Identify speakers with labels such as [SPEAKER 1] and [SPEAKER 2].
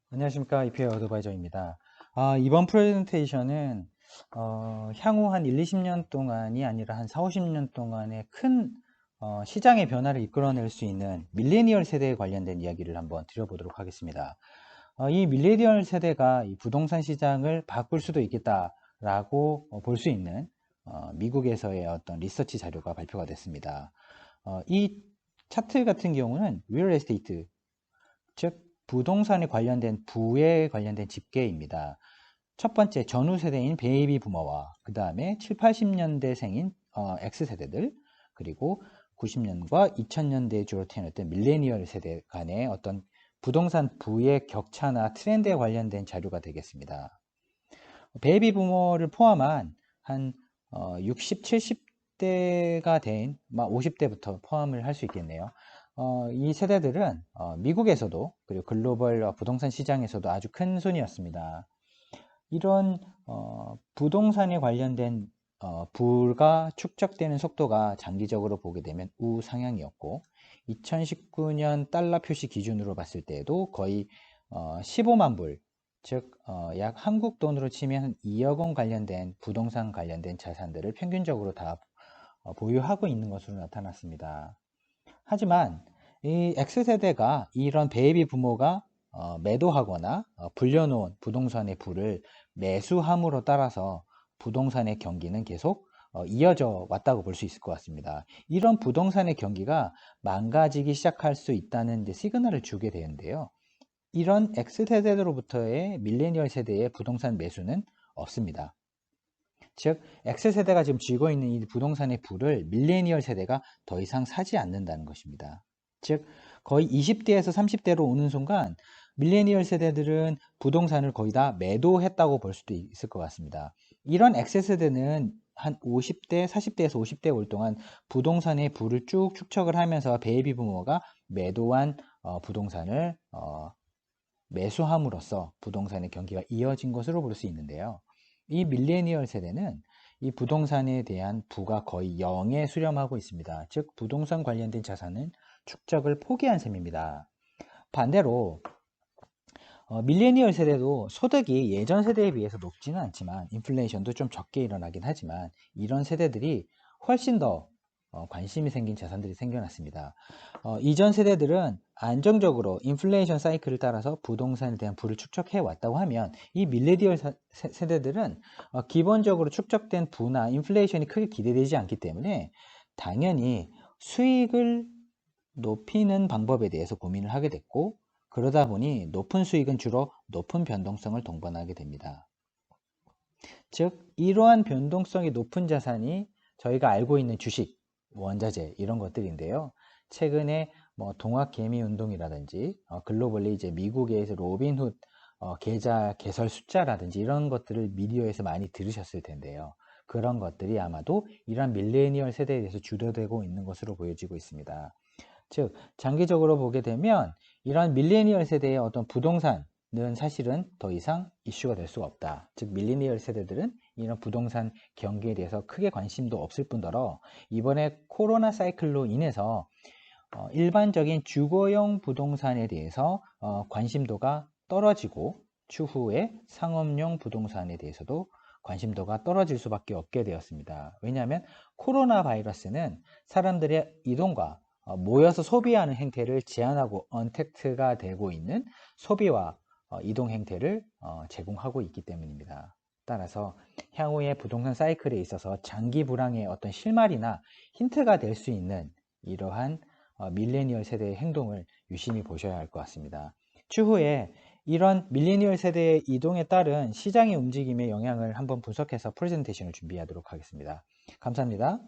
[SPEAKER 1] 안녕하십니까. EPA 어드바이저입니다. 이번 프레젠테이션은 향후 한 1, 20년 동안이 아니라 한 4, 50년 동안의 큰 시장의 변화를 이끌어낼 수 있는 밀레니얼 세대에 관련된 이야기를 한번 드려보도록 하겠습니다. 이 밀레니얼 세대가 이 부동산 시장을 바꿀 수도 있겠다라고 볼 수 있는 미국에서의 어떤 리서치 자료가 발표가 됐습니다. 이 차트 같은 경우는 리얼 에스테이트, 즉 부동산에 관련된 부에 관련된 집계입니다. 첫 번째 전후 세대인 베이비 부머와 그 다음에 7, 80년대생인 X세대들, 그리고 90년과 2000년대에 주로 태어났던 밀레니얼 세대 간의 어떤 부동산 부의 격차나 트렌드에 관련된 자료가 되겠습니다. 베이비 부머를 포함한 한 60, 70대가 된 50대부터 포함을 할 수 있겠네요. 이 세대들은 미국에서도 그리고 글로벌 부동산 시장에서도 아주 큰 손이었습니다. 이런 부동산에 관련된 부가 축적되는 속도가 장기적으로 보게 되면 우상향이었고 2019년 달러 표시 기준으로 봤을 때에도 거의 15만 불, 즉 약 한국 돈으로 치면 2억 원 관련된 부동산 관련된 자산들을 평균적으로 다 보유하고 있는 것으로 나타났습니다. 하지만 이 X세대가 이런 베이비 부모가 매도하거나 불려놓은 부동산의 부를 매수함으로 따라서 부동산의 경기는 계속 이어져 왔다고 볼 수 있을 것 같습니다. 이런 부동산의 경기가 망가지기 시작할 수 있다는 시그널을 주게 되는데요. 이런 X세대로부터의 밀레니얼 세대의 부동산 매수는 없습니다. 즉 X세대가 지금 쥐고 있는 이 부동산의 부를 밀레니얼 세대가 더 이상 사지 않는다는 것입니다. 즉 거의 20대에서 30대로 오는 순간 밀레니얼 세대들은 부동산을 거의 다 매도했다고 볼 수도 있을 것 같습니다. 이런 X세대는 한 50대, 40대에서 50대 올 동안 부동산의 부를 쭉 축적을 하면서 베이비 부모가 매도한 부동산을 매수함으로써 부동산의 경기가 이어진 것으로 볼 수 있는데요. 이 밀레니얼 세대는 이 부동산에 대한 부가 거의 0에 수렴하고 있습니다. 즉 부동산 관련된 자산은 축적을 포기한 셈입니다. 반대로 밀레니얼 세대도 소득이 예전 세대에 비해서 높지는 않지만 인플레이션도 좀 적게 일어나긴 하지만 이런 세대들이 훨씬 더 관심이 생긴 자산들이 생겨났습니다. 이전 세대들은 안정적으로 인플레이션 사이클을 따라서 부동산에 대한 부를 축적해 왔다고 하면 이 밀레니얼 세대들은 기본적으로 축적된 부나 인플레이션이 크게 기대되지 않기 때문에 당연히 수익을 높이는 방법에 대해서 고민을 하게 됐고 그러다 보니 높은 수익은 주로 높은 변동성을 동반하게 됩니다. 즉 이러한 변동성이 높은 자산이 저희가 알고 있는 주식, 원자재 이런 것들인데요. 최근에 뭐 동학개미 운동이라든지 글로벌리 이제 미국에서 로빈훗 계좌 개설 숫자라든지 이런 것들을 미디어에서 많이 들으셨을 텐데요. 그런 것들이 아마도 이러한 밀레니얼 세대에 대해서 주도되고 있는 것으로 보여지고 있습니다. 즉 장기적으로 보게 되면 이러한 밀레니얼 세대의 어떤 부동산은 사실은 더 이상 이슈가 될 수가 없다. 즉 밀레니얼 세대들은 이런 부동산 경기에 대해서 크게 관심도 없을 뿐더러 이번에 코로나 사이클로 인해서 일반적인 주거용 부동산에 대해서 관심도가 떨어지고 추후에 상업용 부동산에 대해서도 관심도가 떨어질 수밖에 없게 되었습니다. 왜냐하면 코로나 바이러스는 사람들의 이동과 모여서 소비하는 행태를 제한하고 언택트가 되고 있는 소비와 이동 행태를 제공하고 있기 때문입니다. 따라서 향후의 부동산 사이클에 있어서 장기 불황의 어떤 실마리나 힌트가 될 수 있는 이러한 밀레니얼 세대의 행동을 유심히 보셔야 할 것 같습니다. 추후에 이런 밀레니얼 세대의 이동에 따른 시장의 움직임의 영향을 한번 분석해서 프레젠테이션을 준비하도록 하겠습니다. 감사합니다.